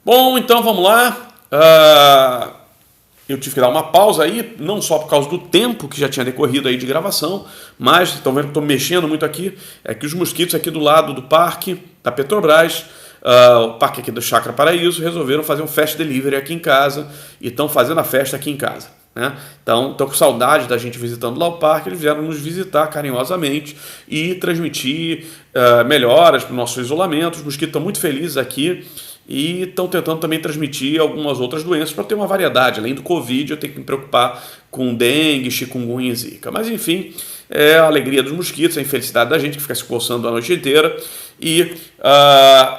Bom, então vamos lá. Eu tive que dar uma pausa aí, não só por causa do tempo que já tinha decorrido aí de gravação, mas estão vendo que estou mexendo muito aqui. É que os mosquitos aqui do lado do parque da Petrobras, o parque aqui do Chácara Paraíso, resolveram fazer um fast delivery aqui em casa e estão fazendo a festa aqui em casa. Né? Então, estou com saudade da gente visitando lá o parque. Eles vieram nos visitar carinhosamente e transmitir melhoras para o nosso isolamento. Os mosquitos estão muito felizes aqui e estão tentando também transmitir algumas outras doenças para ter uma variedade. Além do Covid, eu tenho que me preocupar com dengue, chikungunya e zika. Mas enfim, é a alegria dos mosquitos, a infelicidade da gente que fica se coçando a noite inteira. E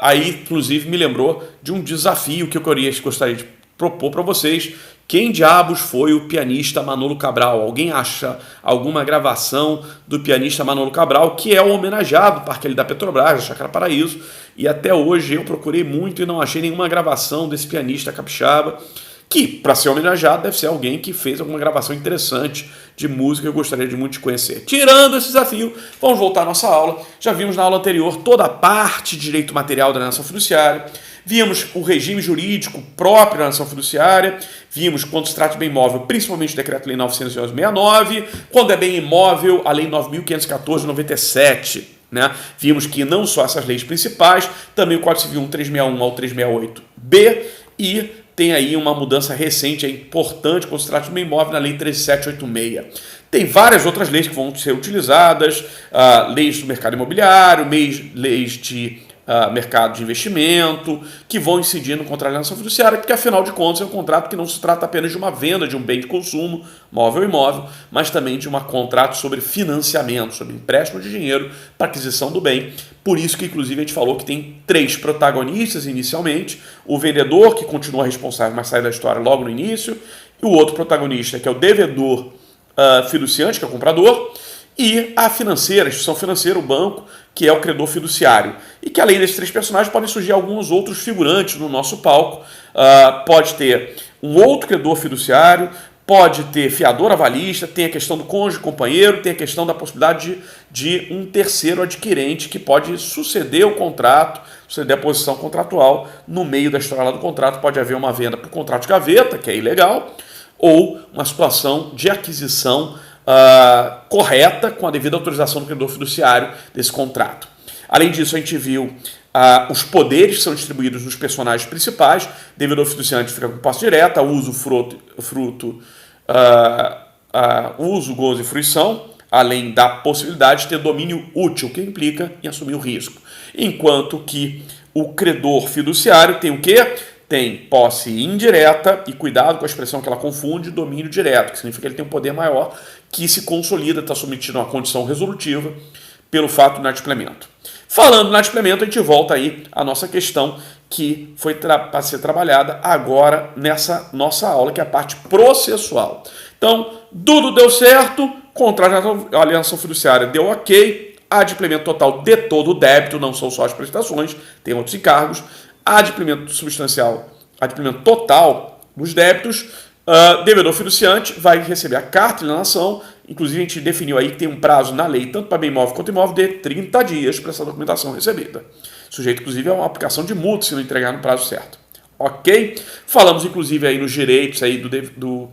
aí, inclusive, me lembrou de um desafio que eu gostaria de propor para vocês. Quem diabos foi o pianista Manolo Cabral? Alguém acha alguma gravação do pianista Manolo Cabral, que é o homenageado do parque ali da Petrobras, da Chácara Paraíso, e até hoje eu procurei muito e não achei nenhuma gravação desse pianista capixaba, que, para ser homenageado, deve ser alguém que fez alguma gravação interessante de música que eu gostaria de muito conhecer. Tirando esse desafio, vamos voltar à nossa aula. Já vimos na aula anterior toda a parte de direito material da alienação fiduciária, vimos o regime jurídico próprio da alienação fiduciária, vimos quando se trata de bem imóvel, principalmente o Decreto-Lei 911/69, quando é bem imóvel, a Lei 9.514/97. Né? Vimos que não só essas leis principais, também o Código Civil 1361 ao 368B, e tem aí uma mudança recente, importante, quando se trata de bem imóvel, na Lei 13786. Tem várias outras leis que vão ser utilizadas, leis do mercado imobiliário, leis de mercado de investimento, que vão incidir no contrato de alienação fiduciária, porque afinal de contas é um contrato que não se trata apenas de uma venda de um bem de consumo, móvel ou imóvel, mas também de um contrato sobre financiamento, sobre empréstimo de dinheiro para aquisição do bem. Por isso que, inclusive, a gente falou que tem 3 protagonistas inicialmente: o vendedor, que continua responsável, mas sai da história logo no início, e o outro protagonista, que é o devedor fiduciante, que é o comprador, e a financeira, a instituição financeira, o banco, que é o credor fiduciário. E que além desses 3 personagens podem surgir alguns outros figurantes no nosso palco. Pode ter um outro credor fiduciário, pode ter fiador avalista, tem a questão do cônjuge companheiro, tem a questão da possibilidade de um terceiro adquirente que pode suceder o contrato, suceder a posição contratual. No meio da história lá do contrato pode haver uma venda por contrato de gaveta, que é ilegal, ou uma situação de aquisição correta, com a devida autorização do credor fiduciário desse contrato. Além disso, a gente viu os poderes que são distribuídos nos personagens principais. Devedor fiduciante fica com posse direta, uso, uso, gozo e fruição, além da possibilidade de ter domínio útil, que implica em assumir o risco. Enquanto que o credor fiduciário tem o quê? Tem posse indireta, e cuidado com a expressão que ela confunde, domínio direto, que significa que ele tem um poder maior, que se consolida, está submetido a uma condição resolutiva pelo fato do inadimplemento. Falando do inadimplemento, a gente volta aí à nossa questão que foi para ser trabalhada agora nessa nossa aula, que é a parte processual. Então, tudo deu certo, contrato de alienação fiduciária deu ok, adimplemento total de todo o débito, não são só as prestações, tem outros encargos, adimplemento substancial, adimplemento total dos débitos, devedor fiduciante vai receber a carta de alienação. Inclusive a gente definiu aí que tem um prazo na lei, tanto para bem imóvel quanto imóvel, de 30 dias para essa documentação recebida. Sujeito, inclusive, a uma aplicação de multa se não entregar no prazo certo. Ok? Falamos, inclusive, aí nos direitos aí do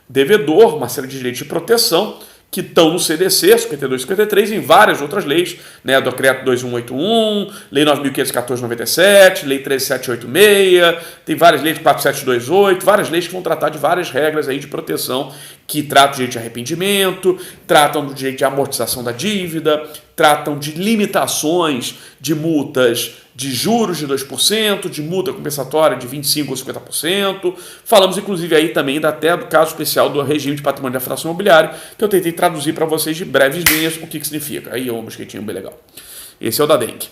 devedor, uma série de direitos de proteção, que estão no CDC, 52 e 53, em várias outras leis, né? Do Decreto 2181, Lei 9.514/97, Lei 13786, tem várias leis, 4728, várias leis que vão tratar de várias regras aí de proteção, que tratam do direito de arrependimento, tratam do direito de amortização da dívida, tratam de limitações de multas de juros de 2%, de multa compensatória de 25% ou 50%. Falamos, inclusive, aí também até do caso especial do regime de patrimônio da fração imobiliária, que eu tentei traduzir para vocês de breves linhas o que significa. Aí é um mosquitinho bem legal. Esse é o da dengue.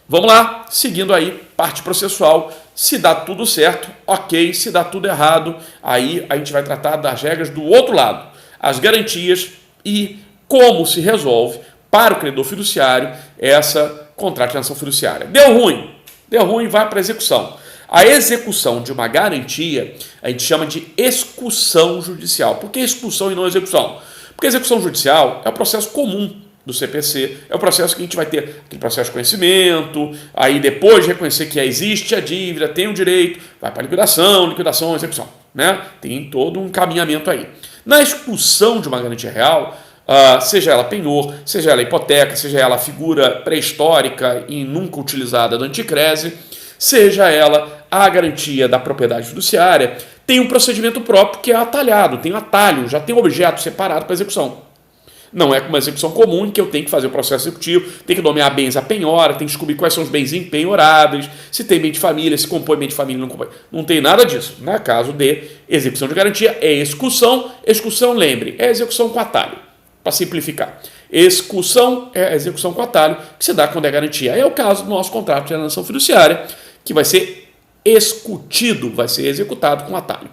Vamos lá, seguindo aí, parte processual. Se dá tudo certo, ok. Se dá tudo errado, aí a gente vai tratar das regras do outro lado. As garantias e como se resolve para o credor fiduciário essa contrato de alienação fiduciária. Deu ruim, vai para a execução. A execução de uma garantia a gente chama de execução judicial. Por que execução e não execução? Porque a execução judicial é o processo comum do CPC. É o processo que a gente vai ter aquele processo de conhecimento, aí depois de reconhecer que existe a dívida, tem o direito, vai para liquidação, execução. Né? Tem todo um encaminhamento aí. Na expulsão de uma garantia real, seja ela penhor, seja ela hipoteca, seja ela figura pré-histórica e nunca utilizada do anticrese, seja ela a garantia da propriedade fiduciária, tem um procedimento próprio que é atalhado, tem um atalho, já tem um objeto separado para execução. Não é como uma execução comum em que eu tenho que fazer o processo executivo, tenho que nomear bens à penhora, tenho que descobrir quais são os bens empenhoráveis, se tem bem de família, se compõe bem de família, não compõe. Não tem nada disso. No caso de execução de garantia, é execução. Execução, lembre, é execução com atalho, para simplificar. Execução é execução com atalho, que se dá quando é garantia. É o caso do nosso contrato de alienação fiduciária, que vai ser executido, vai ser executado com atalho.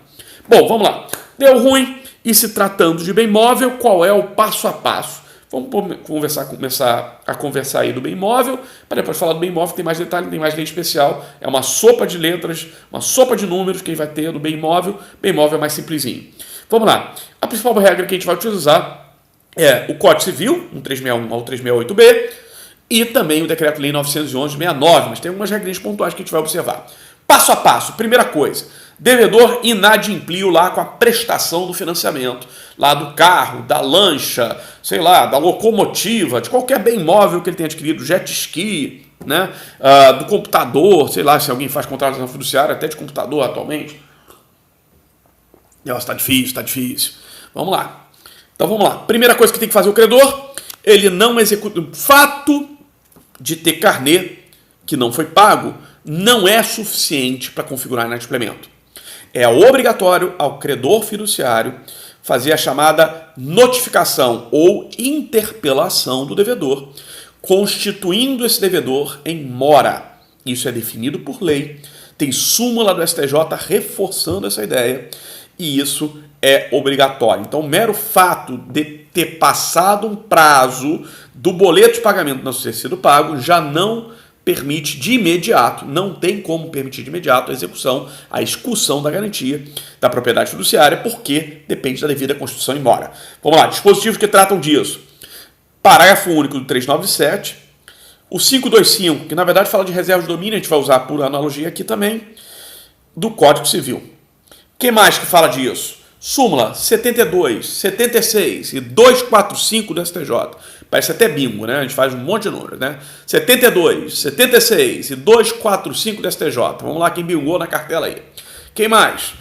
Bom, vamos lá. Deu ruim. E se tratando de bem móvel, qual é o passo a passo? Vamos começar a conversar aí do bem móvel, para depois falar do bem móvel, tem mais detalhe, tem mais lei especial, é uma sopa de letras, uma sopa de números que a gente vai ter do bem móvel é mais simplesinho. Vamos lá. A principal regra que a gente vai utilizar é o Código Civil, 1361 ao 368B, e também o Decreto-Lei 911/69, mas tem algumas regrinhas pontuais que a gente vai observar. Passo a passo, primeira coisa, devedor inadimpliu lá com a prestação do financiamento, lá do carro, da lancha, sei lá, da locomotiva, de qualquer bem móvel que ele tenha adquirido, jet ski, né, do computador, sei lá, se alguém faz contratação fiduciária, até de computador atualmente. Nossa, tá difícil. Vamos lá. Então vamos lá. Primeira coisa que tem que fazer o credor, ele não executa. O fato de ter carnê que não foi pago não é suficiente para configurar inadimplemento. É obrigatório ao credor fiduciário fazer a chamada notificação ou interpelação do devedor, constituindo esse devedor em mora. Isso é definido por lei, tem súmula do STJ reforçando essa ideia, e isso é obrigatório. Então, o mero fato de ter passado um prazo do boleto de pagamento não ter sido pago já não permite de imediato, não tem como permitir de imediato a execução, a execução da garantia da propriedade fiduciária, porque depende da devida constituição em mora. Vamos lá, dispositivos que tratam disso. Parágrafo único do 397, o 525, que na verdade fala de reserva de domínio, a gente vai usar por analogia aqui também, do Código Civil. Que mais que fala disso? Súmula 72, 76 e 245 do STJ. Parece até bingo, né? A gente faz um monte de números, né? 72, 76 e 245 do STJ. Vamos lá, quem bingou na cartela aí. Quem mais?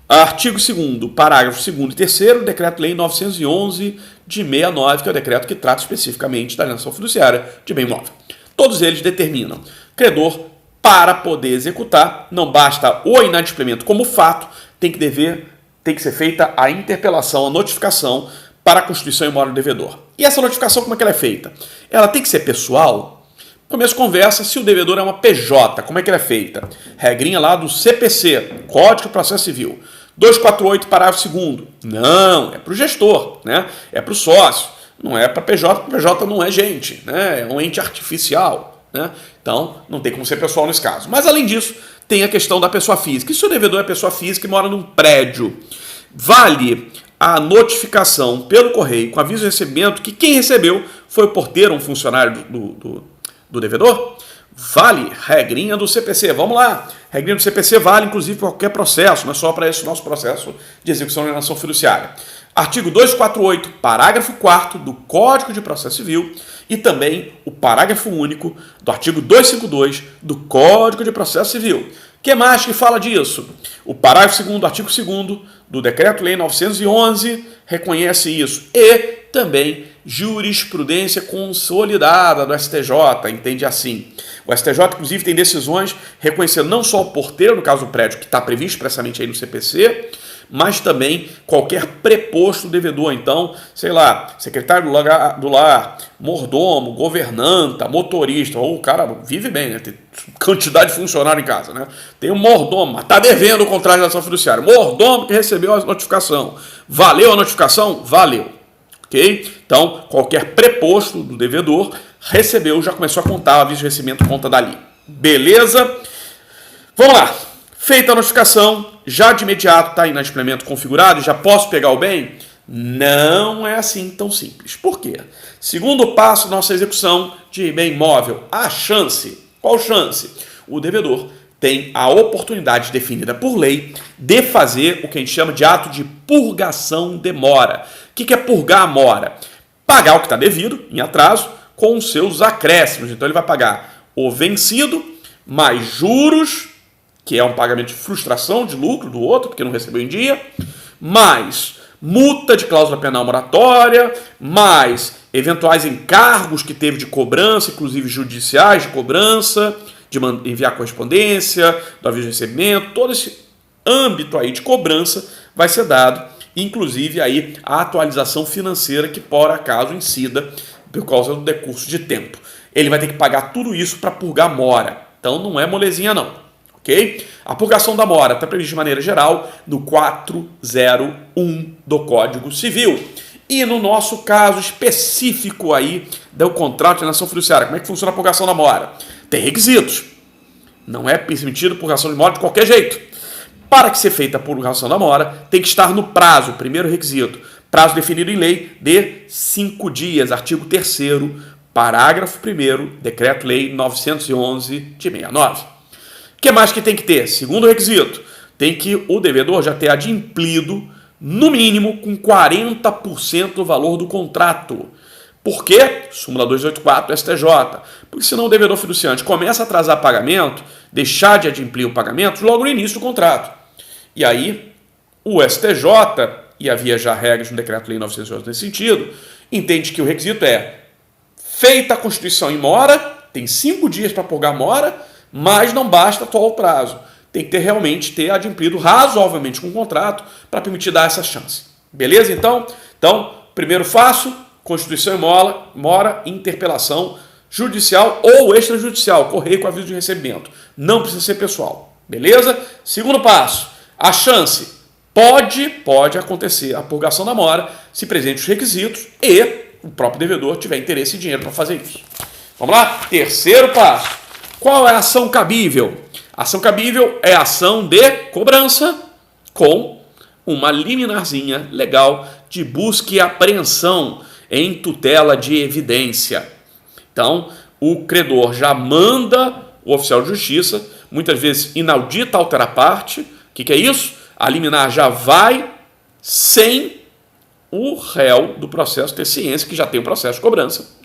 Artigo 2º, parágrafo 2º e 3º, Decreto-Lei 911 de 69, que é o decreto que trata especificamente da alienação fiduciária de bem imóvel. Todos eles determinam credor, para poder executar, não basta o inadimplemento como fato, tem que ser feita a interpelação, a notificação para a constituição em mora do devedor. E essa notificação, como é que ela é feita? Ela tem que ser pessoal. Começo de conversa, se o devedor é uma PJ, como é que ela é feita? Regrinha lá do CPC, Código de Processo Civil. 248, parágrafo 2º. Não, é para o gestor, né? É para o sócio. Não é para PJ, porque PJ não é gente, né? É um ente artificial, né? Então, não tem como ser pessoal nesse caso. Mas, além disso, tem a questão da pessoa física. E se o devedor é pessoa física e mora num prédio, vale a notificação pelo correio com aviso de recebimento que quem recebeu foi o porteiro, um funcionário do devedor? Vale, regrinha do CPC. Vamos lá. Regrinha do CPC vale, inclusive, para qualquer processo, não é só para esse nosso processo de execução de alienação fiduciária. Artigo 248, parágrafo 4º do Código de Processo Civil e também o parágrafo único do artigo 252 do Código de Processo Civil. O que mais que fala disso? O parágrafo 2º do artigo 2º do Decreto-Lei 911 reconhece isso. E também jurisprudência consolidada do STJ, entende assim. O STJ, inclusive, tem decisões reconhecendo não só o porteiro, no caso do prédio, que está previsto expressamente aí no CPC, mas também qualquer preposto devedor. Então, sei lá, secretário do lar, mordomo, governanta, motorista, ou o cara vive bem, né? Tem quantidade de funcionário em casa, né? Tem um mordomo, mas está devendo o contrato de alienação fiduciária. Mordomo que recebeu a notificação. Valeu a notificação? Valeu. Ok? Então, qualquer preposto do devedor recebeu, já começou a contar, o aviso de recebimento conta dali. Beleza? Vamos lá. Feita a notificação, já de imediato está inadimplemento configurado, já posso pegar o bem? Não é assim tão simples. Por quê? Segundo passo, nossa execução de bem imóvel, a chance. Qual chance? O devedor tem a oportunidade definida por lei de fazer o que a gente chama de ato de purgação de mora. O que é purgar a mora? Pagar o que está devido, em atraso, com os seus acréscimos. Então ele vai pagar o vencido, mais juros, que é um pagamento de frustração de lucro do outro, porque não recebeu em dia, mais multa de cláusula penal moratória, mais eventuais encargos que teve de cobrança, inclusive judiciais de cobrança, de enviar correspondência, do aviso de recebimento, todo esse âmbito aí de cobrança vai ser dado, inclusive aí a atualização financeira que por acaso incida por causa do decurso de tempo. Ele vai ter que pagar tudo isso para purgar mora. Então não é molezinha não, ok? A purgação da mora está prevista de maneira geral no 401 do Código Civil. E no nosso caso específico aí do contrato de alienação fiduciária, como é que funciona a purgação da mora? Tem requisitos. Não é permitido purgação de mora de qualquer jeito. Para que seja feita a purgação da mora, tem que estar no prazo, primeiro requisito. Prazo definido em lei de 5 dias, artigo 3º, parágrafo 1º, Decreto-Lei 911 de 69. O que mais que tem que ter? Segundo requisito, tem que o devedor já ter adimplido, no mínimo, com 40% do valor do contrato. Por quê? Súmula 284 do STJ. Porque senão o devedor fiduciante começa a atrasar pagamento, deixar de adimplir o pagamento logo no início do contrato. E aí, o STJ, e havia já regras no Decreto-Lei 911 nesse sentido, entende que o requisito é feita a constituição em mora, tem 5 dias para purgar mora, mas não basta atual prazo. Tem que realmente ter adimplido razoavelmente com o contrato para permitir dar essa chance. Beleza, então? Então, primeiro passo, constituição em mora, interpelação judicial ou extrajudicial, correio com aviso de recebimento. Não precisa ser pessoal. Beleza? Segundo passo, a chance. Pode acontecer a purgação da mora se presente os requisitos e o próprio devedor tiver interesse e dinheiro para fazer isso. Vamos lá? Terceiro passo. Qual é a ação cabível? A ação cabível é a ação de cobrança com uma liminarzinha legal de busca e apreensão em tutela de evidência. Então, o credor já manda o oficial de justiça, muitas vezes inaudita alterar parte. O que é isso? A liminar já vai sem o réu do processo ter ciência que já tem o processo de cobrança.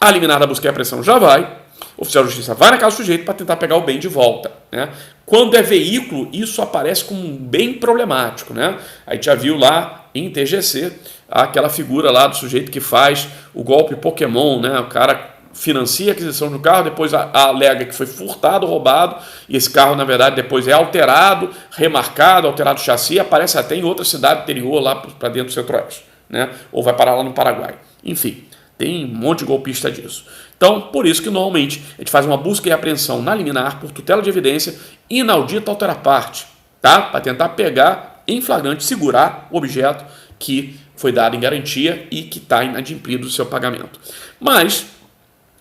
A liminar da busca e apreensão já vai. O oficial de justiça vai na casa do sujeito para tentar pegar o bem de volta. Né? Quando é veículo, isso aparece como bem problemático. Né? A gente já viu lá em TGC aquela figura lá do sujeito que faz o golpe Pokémon. Né? O cara financia a aquisição do carro, depois alega que foi furtado, roubado, e esse carro, na verdade, depois é alterado, remarcado, alterado o chassi, aparece até em outra cidade interior, lá para dentro do Centro-Oeste. Né? Ou vai parar lá no Paraguai. Enfim, tem um monte de golpista disso. Então, por isso que normalmente a gente faz uma busca e apreensão na liminar por tutela de evidência inaudita alterar parte, tá? Para tentar pegar em flagrante, segurar o objeto que foi dado em garantia e que está inadimplido do seu pagamento. Mas,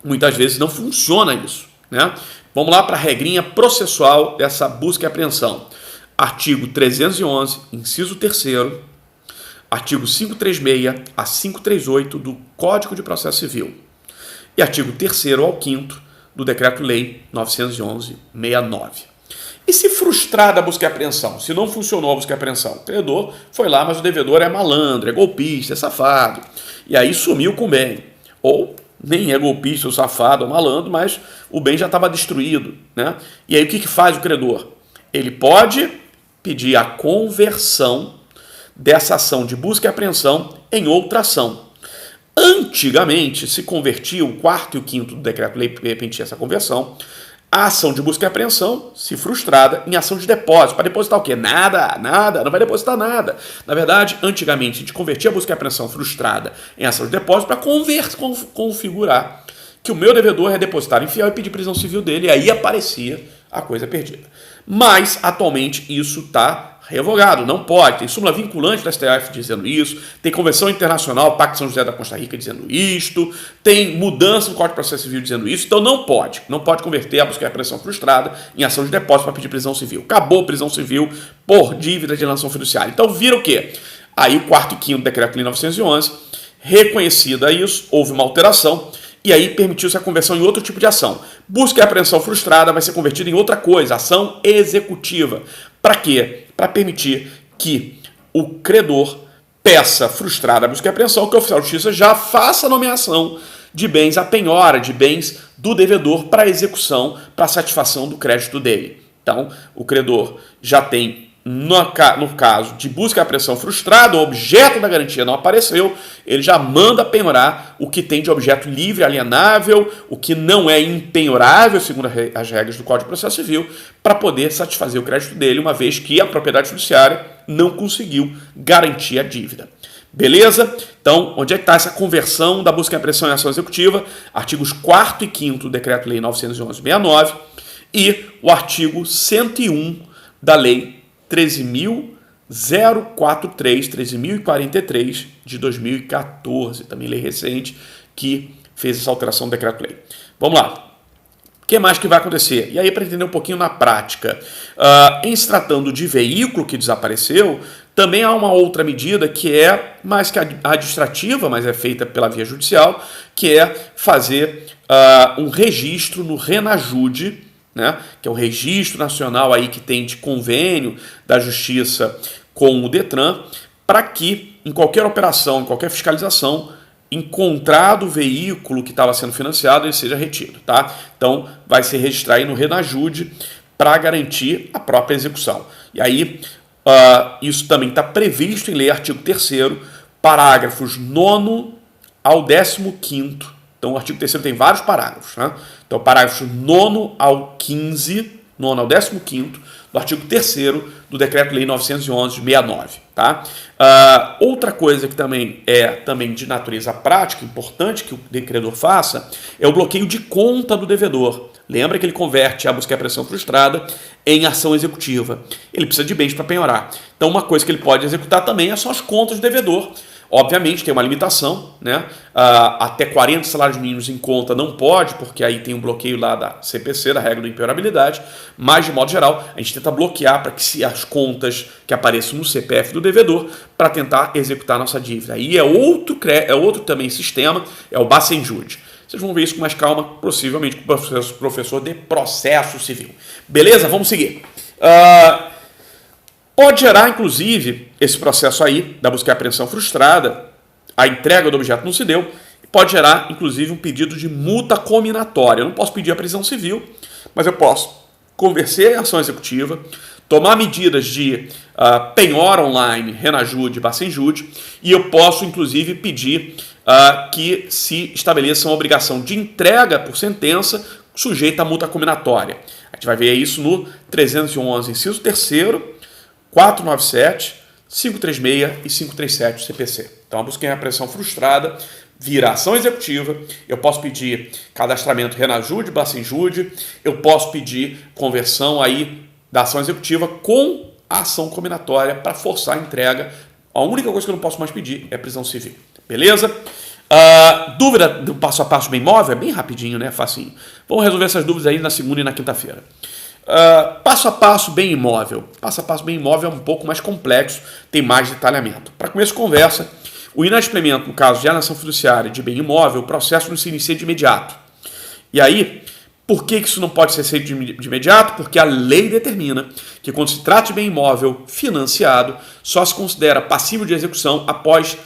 muitas vezes não funciona isso, né? Vamos lá para a regrinha processual dessa busca e apreensão. Artigo 311, inciso 3º, artigo 536 a 538 do Código de Processo Civil e artigo 3º ao 5º do Decreto-Lei 911/69. E se frustrada a busca e apreensão? Se não funcionou a busca e apreensão? O credor foi lá, mas o devedor é malandro, é golpista, é safado. E aí sumiu com o bem. Ou nem é golpista, ou safado, ou malandro, mas o bem já estava destruído. Né? E aí o que faz o credor? Ele pode pedir a conversão dessa ação de busca e apreensão em outra ação. Antigamente, se convertia o 4º e o 5º do Decreto-Lei, permitia essa conversão, a ação de busca e apreensão, se frustrada, em ação de depósito. Para depositar o quê? Nada, não vai depositar nada. Na verdade, antigamente, a gente convertia a busca e apreensão frustrada em ação de depósito para configurar que o meu devedor é depositar infiel e pedir prisão civil dele, e aí aparecia a coisa perdida. Mas, atualmente, isso está revogado, não pode. Tem súmula vinculante da STF dizendo isso, tem Convenção Internacional, Pacto São José da Costa Rica dizendo isto, tem mudança no Código de Processo Civil dizendo isso, então não pode converter a busca e apreensão frustrada em ação de depósito para pedir prisão civil. Acabou a prisão civil por dívida de alienação fiduciária. Então vira o quê? Aí o quarto e quinto Decreto-Lei 911, reconhecida isso, houve uma alteração, e aí permitiu-se a conversão em outro tipo de ação. Busca e apreensão frustrada vai ser convertida em outra coisa, ação executiva. Para quê? Para permitir que o credor peça frustrada a busca e apreensão, que o oficial de justiça já faça a nomeação de bens, a penhora de bens do devedor para execução, para satisfação do crédito dele. Então, o credor já tem, no caso de busca e apreensão frustrada, o objeto da garantia não apareceu, ele já manda penhorar o que tem de objeto livre, alienável, o que não é impenhorável, segundo as regras do Código de Processo Civil, para poder satisfazer o crédito dele, uma vez que a propriedade judiciária não conseguiu garantir a dívida. Beleza? Então, onde é que está essa conversão da busca e apreensão em ação executiva? Artigos 4º e 5º do Decreto-Lei 911/69 e o artigo 101 da Lei 13.043, 13.043 de 2014, também lei recente, que fez essa alteração do Decreto-Lei. Vamos lá. O que mais que vai acontecer? E aí, para entender um pouquinho na prática, em se tratando de veículo que desapareceu, também há uma outra medida que é mais que administrativa, mas é feita pela via judicial, que é fazer um registro no RENAJUDE, né, que é o registro nacional aí que tem de convênio da Justiça com o Detran, para que em qualquer operação, em qualquer fiscalização, encontrado o veículo que estava sendo financiado, ele seja retido, tá? Então, vai se registrar aí no RENAJUDE para garantir a própria execução. E aí, isso também está previsto em lei, artigo 3º, parágrafos 9º ao 15º. Então, o artigo 3º tem vários parágrafos, né? Então, parágrafos 9º ao 15º, 9º ao 15º, do artigo 3º do Decreto-Lei 911/69, tá? Outra coisa que também é de natureza prática, importante que o credor faça, é o bloqueio de conta do devedor. Lembra que ele converte a busca e apreensão frustrada em ação executiva. Ele precisa de bens para penhorar. Então, uma coisa que ele pode executar também são as contas do devedor. Obviamente, tem uma limitação, né? Até 40 salários mínimos em conta não pode, porque aí tem um bloqueio lá da CPC, da regra da impenhorabilidade, mas, de modo geral, a gente tenta bloquear para que se as contas que apareçam no CPF do devedor, para tentar executar a nossa dívida. Aí é outro também sistema, é o Bacenjude. Vocês vão ver isso com mais calma, possivelmente com o professor de processo civil. Beleza? Vamos seguir. Pode gerar, inclusive, esse processo aí, da busca e apreensão frustrada, a entrega do objeto não se deu, pode gerar, inclusive, um pedido de multa cominatória. Eu não posso pedir a prisão civil, mas eu posso converter em ação executiva, tomar medidas de penhora online, RENAJUDE, Bacenjude, e eu posso, inclusive, pedir que se estabeleça uma obrigação de entrega por sentença sujeita à multa cominatória. A gente vai ver isso no 311, inciso 3º, 497, 536 e 537 do CPC. Então, a busca e apreensão frustrada vira ação executiva. Eu posso pedir cadastramento RENAJUDE, Bacenjude, eu posso pedir conversão aí da ação executiva com a ação cominatória para forçar a entrega. A única coisa que eu não posso mais pedir é prisão civil. Beleza? Dúvida do passo a passo bem móvel? É bem rapidinho, né? Facinho. Vamos resolver essas dúvidas aí na segunda e na quinta-feira. Passo a passo bem imóvel. Passo a passo bem imóvel é um pouco mais complexo, tem mais detalhamento. Para começo de conversa, o inadimplemento, no caso de alienação fiduciária de bem imóvel, o processo não se inicia de imediato. E aí, por que isso não pode ser feito de imediato? Porque a lei determina que quando se trata de bem imóvel financiado, só se considera passível de execução após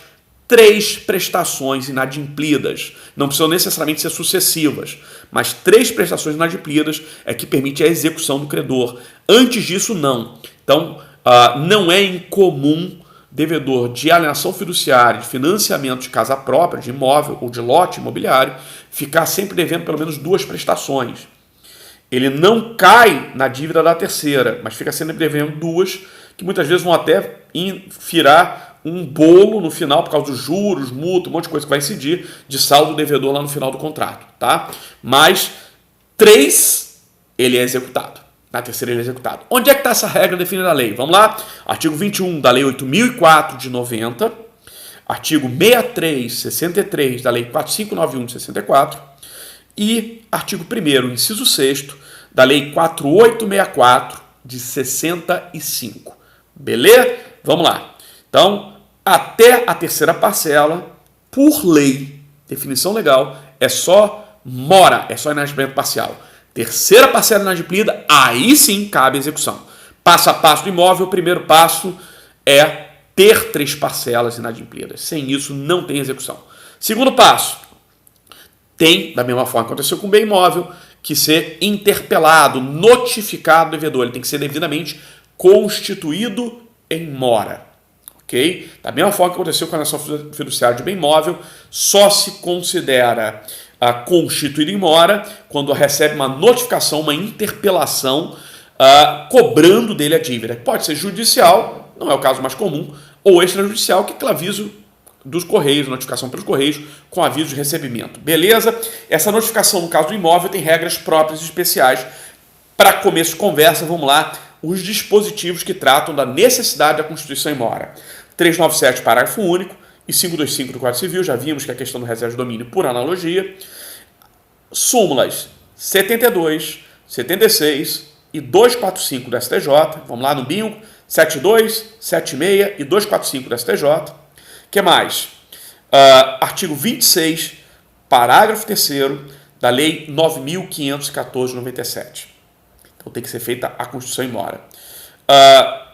3 prestações inadimplidas. Não precisam necessariamente ser sucessivas, mas 3 prestações inadimplidas é que permite a execução do credor. Antes disso, não. Então, não é incomum devedor de alienação fiduciária, de financiamento de casa própria, de imóvel ou de lote imobiliário, ficar sempre devendo pelo menos 2 prestações. Ele não cai na dívida da terceira, mas fica sempre devendo 2, que muitas vezes vão até virar um bolo no final, por causa dos juros, multa, um monte de coisa que vai incidir de saldo do devedor lá no final do contrato, tá? Mas 3, ele é executado. Na terceira, ele é executado. Onde é que está essa regra definida na lei? Vamos lá. Artigo 21 da Lei 8.004 de 90, artigo 63, 63 da Lei 4591 de 64 e artigo 1º, inciso 6º, da Lei 4864 de 65. Beleza? Vamos lá. Então, até a terceira parcela, por lei, definição legal, é só mora, é só inadimplimento parcial. Terceira parcela inadimplida, aí sim cabe execução. Passo a passo do imóvel, o primeiro passo é ter 3 parcelas inadimplidas. Sem isso, não tem execução. Segundo passo, tem, da mesma forma que aconteceu com o bem imóvel, que ser interpelado, notificado o devedor. Ele tem que ser devidamente constituído em mora. Ok? Da mesma forma que aconteceu com a alienação fiduciária de bem imóvel, só se considera constituído em mora quando recebe uma notificação, uma interpelação, cobrando dele a dívida. Pode ser judicial, não é o caso mais comum, ou extrajudicial, que é aquele aviso dos Correios, notificação pelos Correios, com aviso de recebimento. Beleza? Essa notificação, no caso do imóvel, tem regras próprias e especiais. Para começo de conversa, vamos lá, os dispositivos que tratam da necessidade da constituição em mora. 397, parágrafo único, e 525 do Código Civil, já vimos que é a questão do reserva de domínio por analogia. Súmulas 72, 76 e 245 do STJ, vamos lá no bingo, 72, 76 e 245 do STJ. O que mais? Artigo 26, parágrafo 3º da Lei 9.514 de 97. Então tem que ser feita a constituição em mora.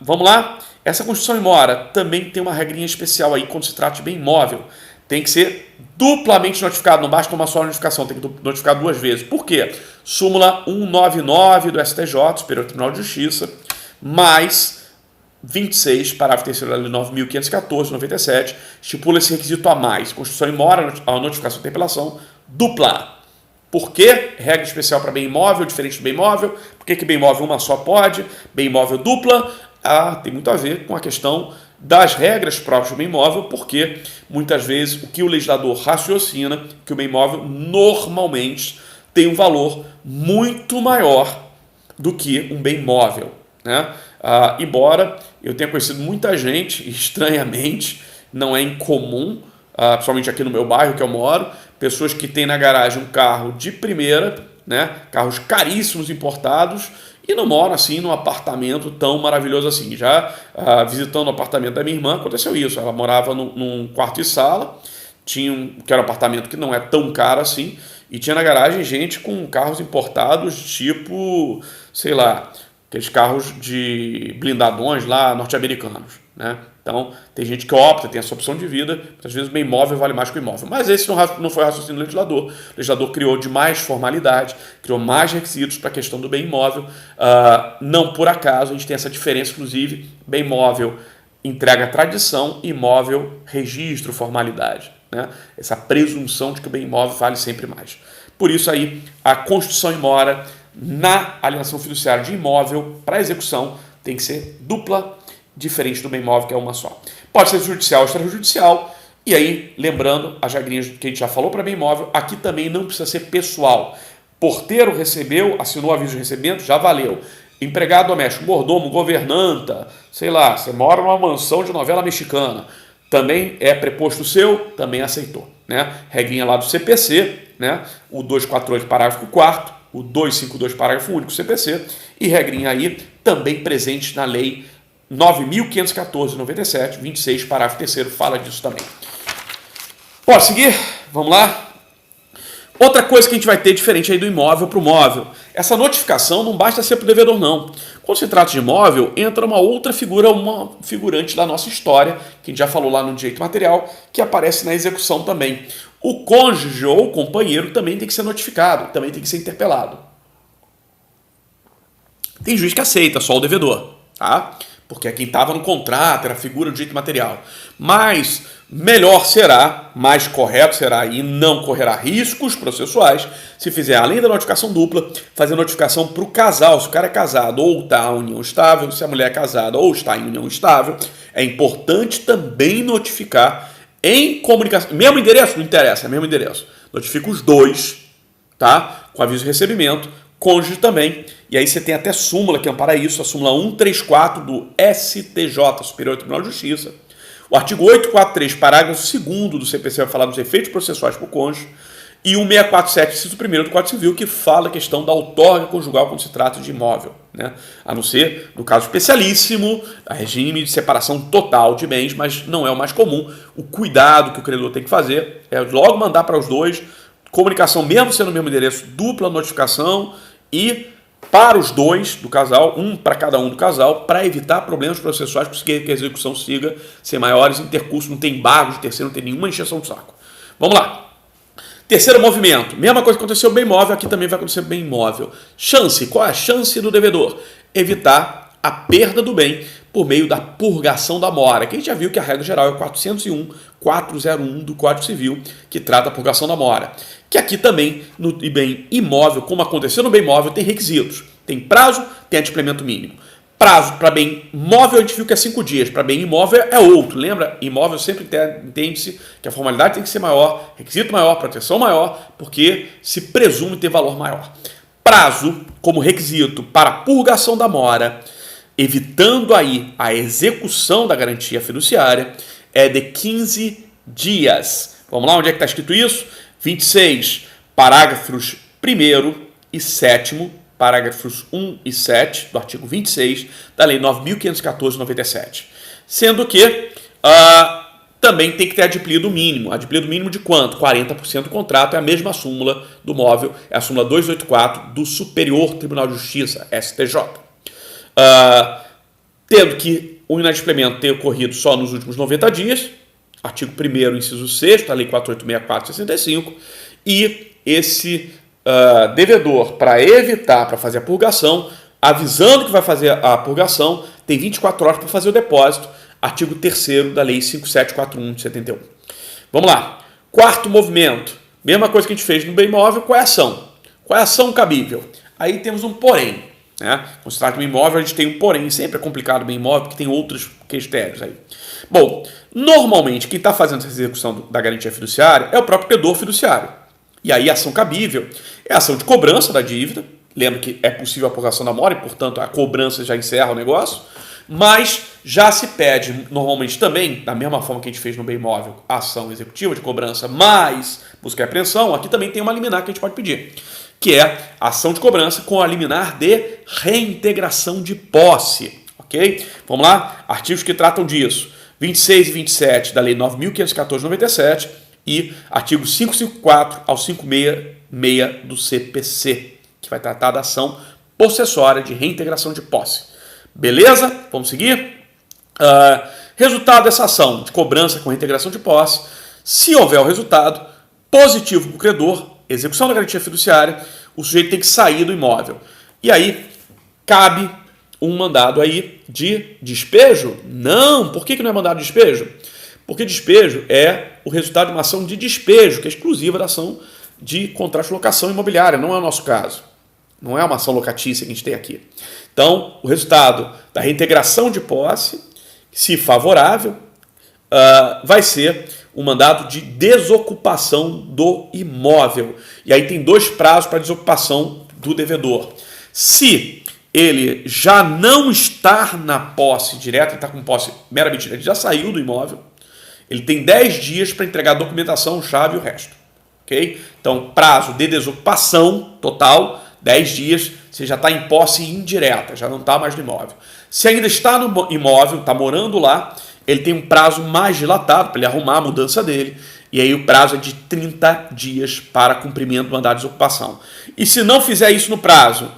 Vamos lá? Essa constituição em mora também tem uma regrinha especial aí quando se trata de bem imóvel. Tem que ser duplamente notificado, não basta uma só notificação, tem que notificar 2 vezes. Por quê? Súmula 199 do STJ, Superior Tribunal de Justiça, mais 26, parágrafo 3º da Lei 9.514 de 97, estipula esse requisito a mais. Constituição em mora, a notificação de interpelação, dupla. Por quê? Regra especial para bem imóvel, diferente do bem imóvel. Por que bem imóvel uma só pode? Bem imóvel dupla? Tem muito a ver com a questão das regras próprias do bem imóvel, porque muitas vezes o que o legislador raciocina, que o bem imóvel normalmente tem um valor muito maior do que um bem imóvel, né? Embora eu tenha conhecido muita gente, estranhamente, não é incomum, principalmente aqui no meu bairro que eu moro, pessoas que têm na garagem um carro de primeira, né, carros caríssimos importados, e não moram assim num apartamento tão maravilhoso assim. Já visitando o apartamento da minha irmã, aconteceu isso. Ela morava num quarto e sala, que era um apartamento que não é tão caro assim, e tinha na garagem gente com carros importados, tipo, sei lá, aqueles carros de blindadões lá norte-americanos, né? Então, tem gente que opta, tem essa opção de vida, às vezes o bem imóvel vale mais que o imóvel. Mas esse não foi o raciocínio do legislador. O legislador criou de mais formalidade, criou mais requisitos para a questão do bem imóvel. Não por acaso, a gente tem essa diferença, inclusive, bem imóvel entrega tradição, imóvel registro, formalidade, né? Essa presunção de que o bem imóvel vale sempre mais. Por isso aí, a constituição em mora na alienação fiduciária de imóvel para execução tem que ser dupla, diferente do bem imóvel, que é uma só. Pode ser judicial ou extrajudicial, e aí, lembrando as regrinhas que a gente já falou para bem imóvel, aqui também não precisa ser pessoal. Porteiro recebeu, assinou aviso de recebimento, já valeu. Empregado doméstico, mordomo, governanta, sei lá, você mora numa mansão de novela mexicana, também é preposto seu, também aceitou, né? Regrinha lá do CPC, né? O 248, parágrafo 4º, o 252, parágrafo único CPC, e regrinha aí também presente na Lei 9.514 de 97, 26, parágrafo 3º, fala disso também. Posso seguir? Vamos lá? Outra coisa que a gente vai ter diferente aí do imóvel para o móvel. Essa notificação não basta ser para o devedor, não. Quando se trata de imóvel, entra uma outra figura, uma figurante da nossa história, que a gente já falou lá no direito material, que aparece na execução também. O cônjuge ou o companheiro também tem que ser notificado, também tem que ser interpelado. Tem juiz que aceita, só o devedor, tá? Porque é quem estava no contrato, era a figura do direito material. Mas melhor será, mais correto será e não correrá riscos processuais se fizer, além da notificação dupla, fazer notificação para o casal. Se o cara é casado ou está em união estável, se a mulher é casada ou está em união estável, é importante também notificar em comunicação. Mesmo endereço? Não interessa, é mesmo endereço. Notifica os dois, tá? Com aviso de recebimento, cônjuge também. E aí você tem até súmula que ampara isso, a súmula 134 do STJ, Superior Tribunal de Justiça. O artigo 843, parágrafo 2º do CPC vai falar dos efeitos processuais para o cônjuge. E o 647, inciso 1º do Código Civil, que fala a questão da outorga conjugal quando se trata de imóvel, né? A não ser, no caso especialíssimo, a regime de separação total de bens, mas não é o mais comum. O cuidado que o credor tem que fazer é logo mandar para os dois, comunicação mesmo sendo o mesmo endereço, dupla notificação e para os dois do casal, um para cada um do casal, para evitar problemas processuais, conseguir que a execução siga sem maiores intercursos, não tem embargo de terceiro, não tem nenhuma encheção de saco. Vamos lá. Terceiro movimento, mesma coisa que aconteceu bem imóvel, aqui também vai acontecer bem imóvel. Chance, qual é a chance do devedor? Evitar a perda do bem por meio da purgação da mora, que a gente já viu que a regra geral é o 401 do Código Civil, que trata a purgação da mora. Que aqui também, no bem imóvel, como aconteceu no bem imóvel, tem requisitos. Tem prazo, tem adimplemento mínimo. Prazo para bem móvel a gente viu que é 5 dias, para bem imóvel é outro. Lembra? Imóvel sempre entende-se que a formalidade tem que ser maior, requisito maior, proteção maior, porque se presume ter valor maior. Prazo como requisito para purgação da mora, evitando aí a execução da garantia fiduciária, é de 15 dias. Vamos lá, onde é que está escrito isso? 26, parágrafos 1º e 7º, parágrafos 1 e 7 do artigo 26 da Lei 9.514/97. Sendo que também tem que ter adimplido mínimo. Adimplido mínimo de quanto? 40% do contrato, é a mesma súmula do móvel, é a súmula 284 do Superior Tribunal de Justiça, STJ. Tendo que o inadimplemento ter ocorrido só nos últimos 90 dias, artigo 1º, inciso 6º, da Lei 4864/65, e esse devedor, para evitar, para fazer a purgação, avisando que vai fazer a purgação, tem 24 horas para fazer o depósito, artigo 3º da Lei 5741 de 71. Vamos lá. Quarto movimento, mesma coisa que a gente fez no bem imóvel, qual é a ação? Qual é a ação cabível? Aí temos um porém, né? Quando se trata de bem imóvel, a gente tem um porém, sempre é complicado o bem imóvel, porque tem outros critérios aí. Bom, normalmente quem está fazendo essa execução da garantia fiduciária é o próprio credor fiduciário. E aí a ação cabível é a ação de cobrança da dívida. Lembra que é possível a purgação da mora e, portanto, a cobrança já encerra o negócio. Mas já se pede normalmente também, da mesma forma que a gente fez no bem imóvel, a ação executiva de cobrança mais busca e apreensão, aqui também tem uma liminar que a gente pode pedir, que é a ação de cobrança com a liminar de reintegração de posse. Ok? Vamos lá? Artigos que tratam disso. 26 e 27 da Lei 9.514/97 e artigo 554 ao 566 do CPC, que vai tratar da ação possessória de reintegração de posse. Beleza? Vamos seguir? Resultado dessa ação de cobrança com reintegração de posse, se houver o resultado positivo para o credor, execução da garantia fiduciária, o sujeito tem que sair do imóvel. E aí, cabe um mandado aí de despejo? Não. Por que não é mandado de despejo? Porque despejo é o resultado de uma ação de despejo, que é exclusiva da ação de contrato de locação imobiliária, não é o nosso caso. Não é uma ação locatícia que a gente tem aqui. Então, o resultado da reintegração de posse, se favorável, vai ser um mandado de desocupação do imóvel. E aí tem 2 prazos para desocupação do devedor. Se ele já não está na posse direta, ele está com posse meramente direta, ele já saiu do imóvel, ele tem 10 dias para entregar a documentação, chave e o resto. Okay? Então, prazo de desocupação total, 10 dias, você já está em posse indireta, já não está mais no imóvel. Se ainda está no imóvel, está morando lá, ele tem um prazo mais dilatado para ele arrumar a mudança dele, e aí o prazo é de 30 dias para cumprimento do mandado de desocupação. E se não fizer isso no prazo,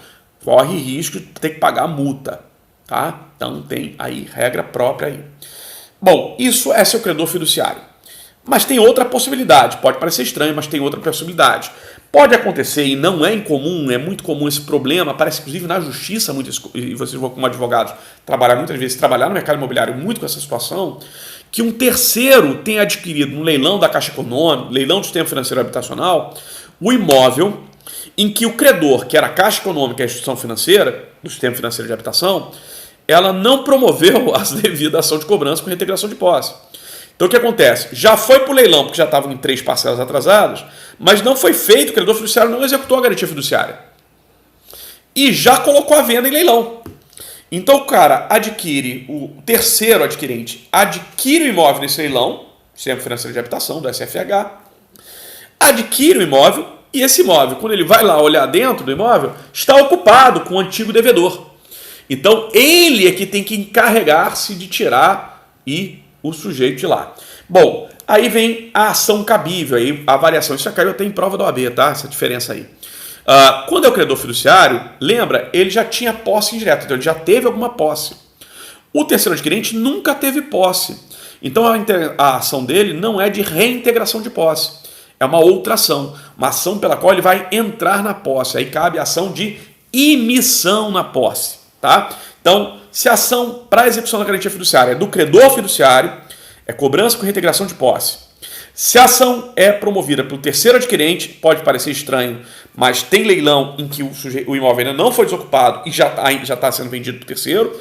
corre risco de ter que pagar a multa. Tá? Então tem aí regra própria aí. Bom, isso é seu credor fiduciário. Mas tem outra possibilidade, pode parecer estranho, mas tem outra possibilidade. Pode acontecer, e não é incomum, é muito comum esse problema, aparece inclusive na justiça, e vocês vão como advogados trabalhar muitas vezes, trabalhar no mercado imobiliário muito com essa situação, que um terceiro tenha adquirido no leilão da Caixa Econômica, leilão do Sistema Financeiro Habitacional, o imóvel em que o credor, que era a Caixa Econômica, a instituição financeira, do Sistema Financeiro de Habitação, ela não promoveu a devida ação de cobrança com reintegração de posse. Então o que acontece? Já foi para o leilão, porque já estavam em 3 parcelas atrasadas, mas não foi feito, o credor fiduciário não executou a garantia fiduciária. E já colocou a venda em leilão. Então o cara adquire, o terceiro adquirente adquire o imóvel nesse leilão, Sistema Financeiro de Habitação, do SFH, adquire o imóvel, e esse imóvel, quando ele vai lá olhar dentro do imóvel, está ocupado com o antigo devedor. Então, ele é que tem que encarregar-se de tirar o sujeito de lá. Bom, aí vem a ação cabível, aí a variação. Isso já caiu até em prova da OAB, tá? Essa diferença aí. Quando é o credor fiduciário, lembra, ele já tinha posse indireta, então ele já teve alguma posse. O terceiro adquirente nunca teve posse. Então a ação dele não é de reintegração de posse. É uma outra ação. Uma ação pela qual ele vai entrar na posse. Aí cabe a ação de imissão na posse. Tá? Então, se a ação para execução da garantia fiduciária é do credor fiduciário, é cobrança com reintegração de posse. Se a ação é promovida pelo terceiro adquirente, pode parecer estranho, mas tem leilão em que o imóvel ainda não foi desocupado e já está sendo vendido para o terceiro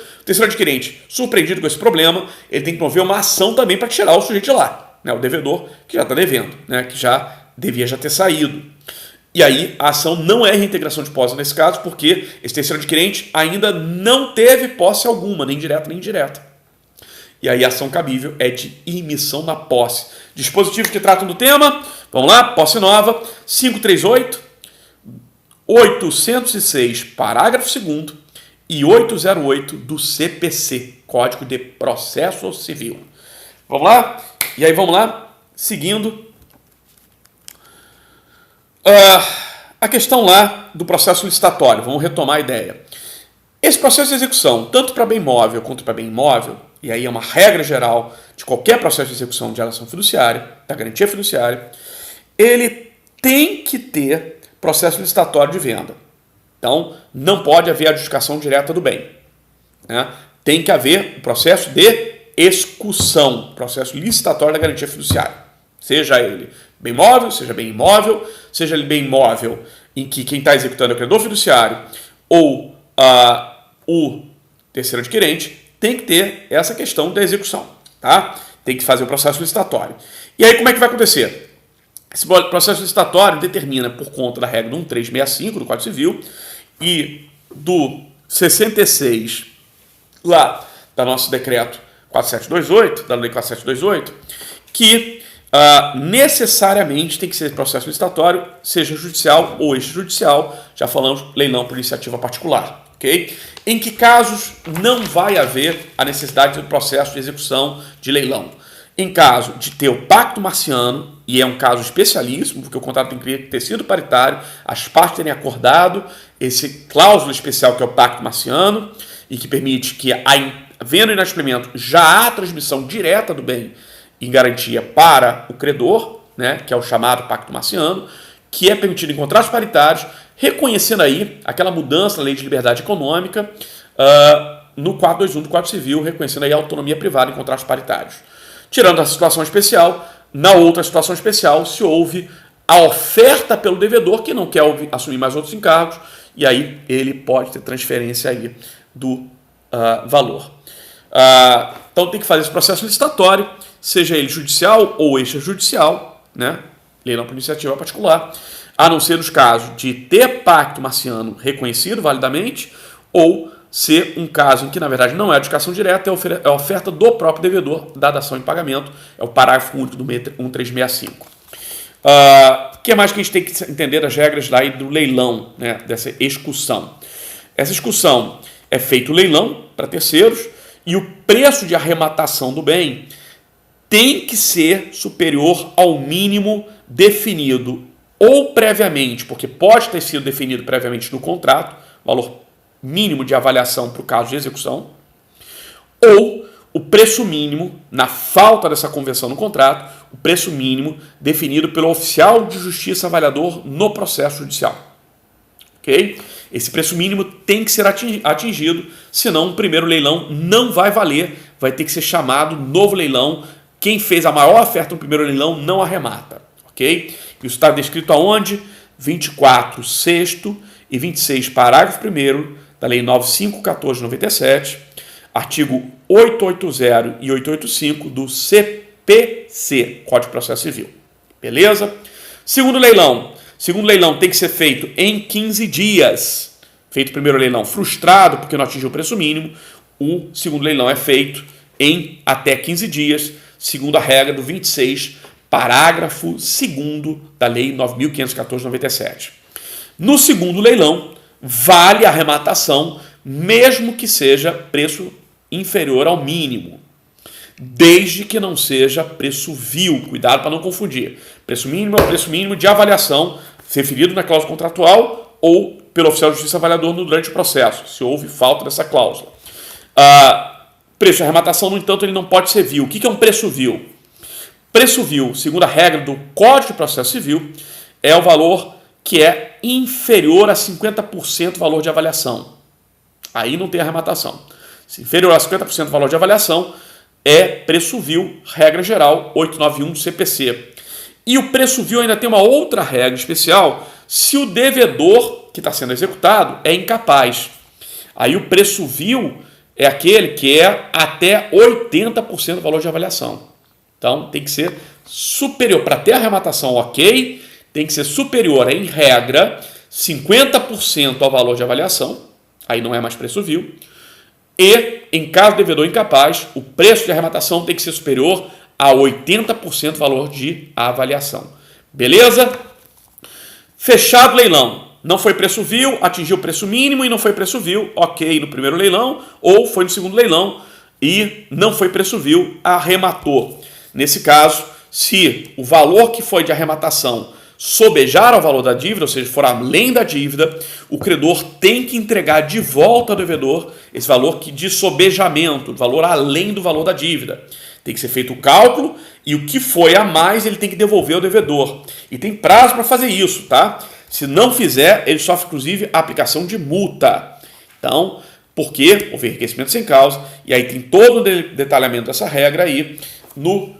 adquirente, surpreendido com esse problema, ele tem que promover uma ação também para tirar o sujeito de lá, né, o devedor que já está devendo, né, que já devia ter saído. E aí a ação não é reintegração de posse nesse caso, porque esse terceiro adquirente ainda não teve posse alguma, nem direta nem indireta. E aí a ação cabível é de imissão na posse. Dispositivos que tratam do tema, vamos lá, posse nova, 538, 806, parágrafo 2º e 808 do CPC, Código de Processo Civil. Vamos lá? E aí vamos lá, seguindo. A questão lá do processo licitatório, vamos retomar a ideia. Esse processo de execução, tanto para bem móvel quanto para bem imóvel, e aí é uma regra geral de qualquer processo de execução de alienação fiduciária, da garantia fiduciária, ele tem que ter processo licitatório de venda. Então, não pode haver adjudicação direta do bem, né? Tem que haver o processo de execução, processo licitatório da garantia fiduciária. Seja ele bem móvel, seja bem imóvel, seja ele bem imóvel em que quem está executando é o credor fiduciário ou o terceiro adquirente, tem que ter essa questão da execução, tá? Tem que fazer o processo licitatório. E aí como é que vai acontecer? Esse processo licitatório determina, por conta da regra do 1365 do Código Civil e do 66 lá do nosso decreto 4728, da lei 4728, que necessariamente tem que ser processo licitatório, seja judicial ou extrajudicial, já falamos leilão por iniciativa particular. Okay? Em que casos não vai haver a necessidade do processo de execução de leilão? Em caso de ter o pacto marciano, e é um caso especialíssimo, porque o contrato tem que ter sido paritário, as partes terem acordado esse cláusula especial que é o pacto marciano, e que permite que, havendo inasprimento, já há transmissão direta do bem em garantia para o credor, né, que é o chamado pacto marciano, que é permitido em contratos paritários, reconhecendo aí aquela mudança na lei de liberdade econômica no 421 do Código Civil, reconhecendo aí a autonomia privada em contratos paritários. Tirando a situação especial, na outra situação especial se houve a oferta pelo devedor que não quer assumir mais outros encargos e aí ele pode ter transferência aí do valor. Então tem que fazer esse processo licitatório, seja ele judicial ou extrajudicial, né? Leilão por iniciativa particular, a não ser nos casos de ter pacto marciano reconhecido validamente ou ser um caso em que, na verdade, não é adjudicação direta, é a oferta do próprio devedor da dação em pagamento, é o parágrafo único do 1365. O que mais que a gente tem que entender das regras lá do leilão, né, dessa execução? Essa execução é feito o leilão para terceiros e o preço de arrematação do bem tem que ser superior ao mínimo definido ou previamente, porque pode ter sido definido previamente no contrato, valor mínimo de avaliação para o caso de execução, ou o preço mínimo, na falta dessa convenção no contrato, o preço mínimo definido pelo oficial de justiça avaliador no processo judicial. Ok? Esse preço mínimo tem que ser atingido, senão o primeiro leilão não vai valer, vai ter que ser chamado novo leilão. Quem fez a maior oferta no primeiro leilão não arremata. Ok? Isso está descrito aonde? 24, 6º e 26, parágrafo 1º da Lei 95.14/97, artigo 880 e 885 do CPC, Código de Processo Civil. Beleza? Segundo leilão. Segundo leilão tem que ser feito em 15 dias. Feito o primeiro leilão frustrado porque não atingiu o preço mínimo, o segundo leilão é feito em até 15 dias, segundo a regra do 26, parágrafo 2º da Lei 9.514/97. No segundo leilão, vale a arrematação, mesmo que seja preço inferior ao mínimo, desde que não seja preço vil. Cuidado para não confundir. Preço mínimo é o preço mínimo de avaliação referido na cláusula contratual ou pelo oficial de justiça avaliador durante o processo, se houve falta dessa cláusula. Preço de arrematação, no entanto, ele não pode ser vil. O que é um preço vil? Preço vil, segundo a regra do Código de Processo Civil, é o valor que é inferior a 50% do valor de avaliação. Aí não tem arrematação. Se inferior a 50% do valor de avaliação, é preço vil, regra geral 891 do CPC. E o preço vil ainda tem uma outra regra especial se o devedor que está sendo executado é incapaz. Aí o preço vil é aquele que é até 80% do valor de avaliação. Então tem que ser superior. Para ter arrematação ok, tem que ser superior, em regra, 50% ao valor de avaliação. Aí não é mais preço vil. E, em caso do devedor incapaz, o preço de arrematação tem que ser superior a 80% do valor de avaliação. Beleza? Fechado o leilão. Não foi preço vil, atingiu o preço mínimo e não foi preço vil, ok, no primeiro leilão, ou foi no segundo leilão e não foi preço vil, arrematou. Nesse caso, se o valor que foi de arrematação sobejar ao valor da dívida, ou seja, for além da dívida, o credor tem que entregar de volta ao devedor esse valor de sobejamento, valor além do valor da dívida. Tem que ser feito o cálculo e o que foi a mais ele tem que devolver ao devedor. E tem prazo para fazer isso, tá? Se não fizer, ele sofre, inclusive, a aplicação de multa. Então, porque houve enriquecimento sem causa, e aí tem todo o detalhamento dessa regra aí no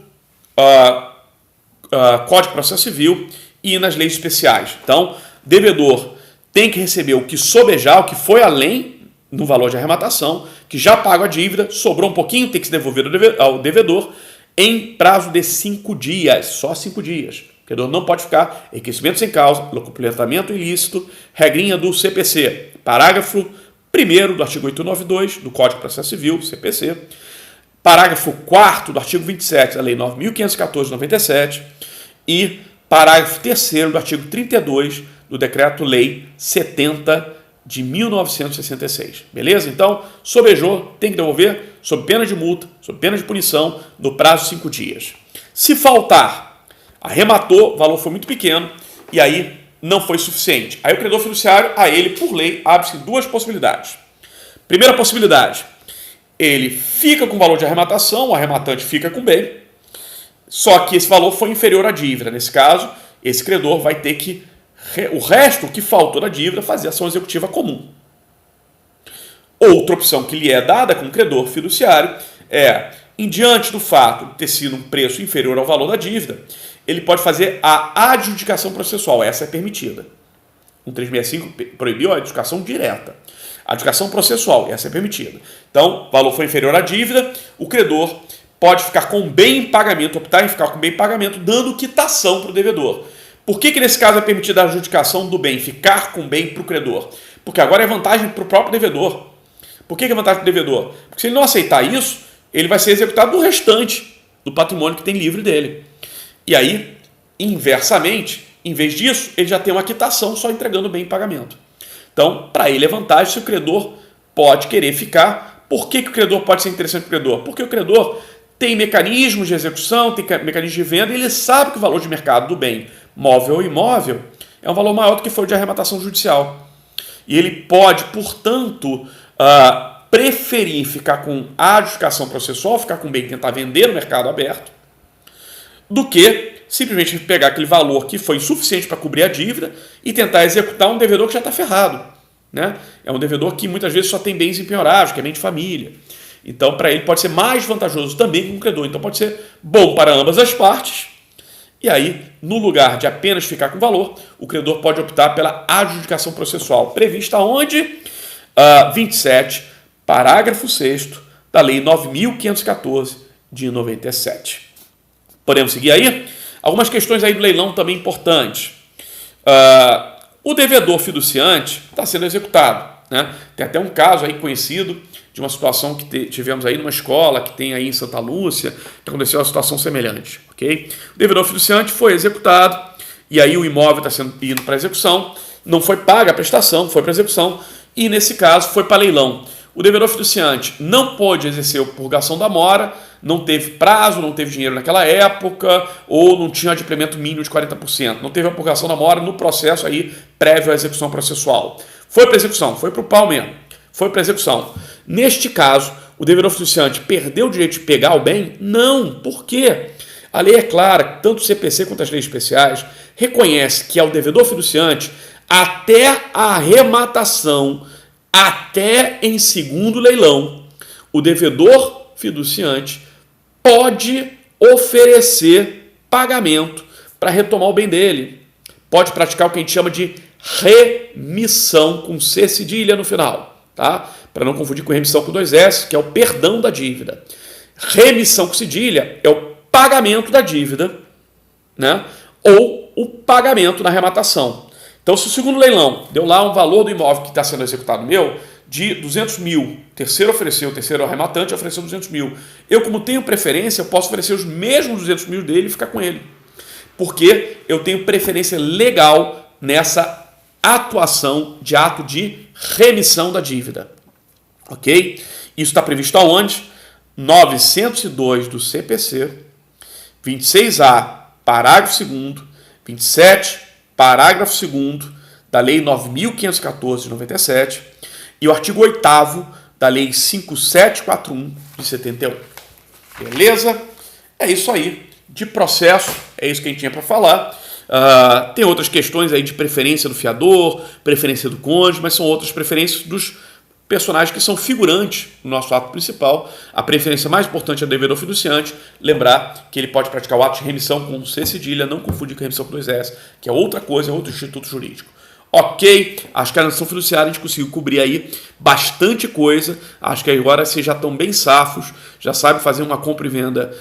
Código de Processo Civil e nas leis especiais. Então, devedor tem que receber o que sobejar, o que foi além no valor de arrematação, que já paga a dívida, sobrou um pouquinho, tem que se devolver ao devedor em prazo de 5 dias, só 5 dias. O credor não pode ficar enriquecimento sem causa, completamento ilícito, regrinha do CPC, parágrafo 1º do artigo 892 do Código de Processo Civil, CPC, parágrafo 4º do artigo 27 da Lei 9.514 de 97 e parágrafo 3º do artigo 32 do Decreto-Lei 70 de 1966. Beleza? Então, sobejou, tem que devolver sob pena de multa, sob pena de punição, no prazo de 5 dias. Se faltar, arrematou, o valor foi muito pequeno e aí não foi suficiente. Aí o credor fiduciário, a ele, por lei, abre-se 2 possibilidades. Primeira possibilidade, ele fica com o valor de arrematação, o arrematante fica com o bem, só que esse valor foi inferior à dívida. Nesse caso, esse credor vai ter que, o resto que faltou da dívida, fazer ação executiva comum. Outra opção que lhe é dada com o credor fiduciário é, em diante do fato de ter sido um preço inferior ao valor da dívida, ele pode fazer a adjudicação processual. Essa é permitida. O 365 proibiu a adjudicação direta. A adjudicação processual, essa é permitida. Então, o valor foi inferior à dívida, o credor pode ficar com bem em pagamento, optar em ficar com bem em pagamento, dando quitação para o devedor. Por que nesse caso é permitida a adjudicação do bem, ficar com bem para o credor? Porque agora é vantagem para o próprio devedor. Por que é vantagem para o devedor? Porque se ele não aceitar isso, ele vai ser executado do restante do patrimônio que tem livre dele. E aí, inversamente, em vez disso, ele já tem uma quitação só entregando o bem em pagamento. Então, para ele é vantagem se o credor pode querer ficar. Por que o credor pode ser interessante para o credor? Porque o credor tem mecanismos de execução, tem mecanismos de venda, e ele sabe que o valor de mercado do bem móvel ou imóvel é um valor maior do que foi o de arrematação judicial. E ele pode, portanto, preferir ficar com a adjudicação processual, ficar com o bem e tentar vender no mercado aberto, do que simplesmente pegar aquele valor que foi insuficiente para cobrir a dívida e tentar executar um devedor que já está ferrado. Né? É um devedor que muitas vezes só tem bens empenhoráveis, que é bem de família. Então, para ele pode ser mais vantajoso também que um credor. Então, pode ser bom para ambas as partes. E aí, no lugar de apenas ficar com valor, o credor pode optar pela adjudicação processual, prevista onde? 27, parágrafo 6º da Lei 9.514 de 97. Podemos seguir aí? Algumas questões aí do leilão também importantes. O devedor fiduciante está sendo executado. Né? Tem até um caso aí conhecido de uma situação que tivemos aí numa escola que tem aí em Santa Lúcia, que aconteceu uma situação semelhante. Okay? O devedor fiduciante foi executado e aí o imóvel está indo para execução, não foi paga a prestação, foi para execução e nesse caso foi para leilão. O devedor fiduciante não pôde exercer a purgação da mora, não teve prazo, não teve dinheiro naquela época, ou não tinha adimplemento mínimo de 40%. Não teve a purgação da mora no processo aí prévio à execução processual. Foi para execução, foi para o pau mesmo. Foi para execução. Neste caso, o devedor fiduciante perdeu o direito de pegar o bem? Não. Por quê? A lei é clara, tanto o CPC quanto as leis especiais reconhece que ao devedor fiduciante, até a arrematação, até em segundo leilão, o devedor fiduciante pode oferecer pagamento para retomar o bem dele. Pode praticar o que a gente chama de remissão, com C cedilha no final, tá? Para não confundir com remissão com 2S, que é o perdão da dívida. Remissão com cedilha é o pagamento da dívida, né? Ou o pagamento na arrematação. Então, se o segundo leilão deu lá um valor do imóvel que está sendo executado meu de 200 mil, o terceiro arrematante ofereceu 200 mil. Eu, como tenho preferência, eu posso oferecer os mesmos 200 mil dele e ficar com ele. Porque eu tenho preferência legal nessa atuação de ato de remissão da dívida. Ok? Isso está previsto aonde? 902 do CPC, 26A, parágrafo 2º, 27, parágrafo 2º da Lei 9.514 de 97 e o artigo 8º da Lei 5741 de 71. Beleza? É isso aí. De processo, é isso que a gente tinha para falar. Tem outras questões aí de preferência do fiador, preferência do cônjuge, mas são outras preferências dos personagens que são figurantes no nosso ato principal. A preferência mais importante é o devedor fiduciante. Lembrar que ele pode praticar o ato de remissão com C cedilha, não confundir com remissão com 2S, que é outra coisa, é outro instituto jurídico. Ok, acho que a nação fiduciária a gente conseguiu cobrir aí bastante coisa. Acho que agora vocês já estão bem safos, já sabem fazer uma compra e venda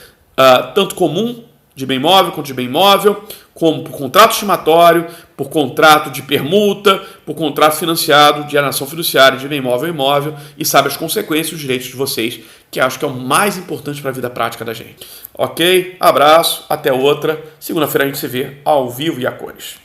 tanto comum de bem imóvel quanto de bem imóvel, como por contrato estimatório, por contrato de permuta, por contrato financiado de alienação fiduciária de bem imóvel a imóvel, e sabe as consequências e os direitos de vocês, que acho que é o mais importante para a vida prática da gente. Ok? Abraço, até outra. Segunda-feira a gente se vê ao vivo e a cores.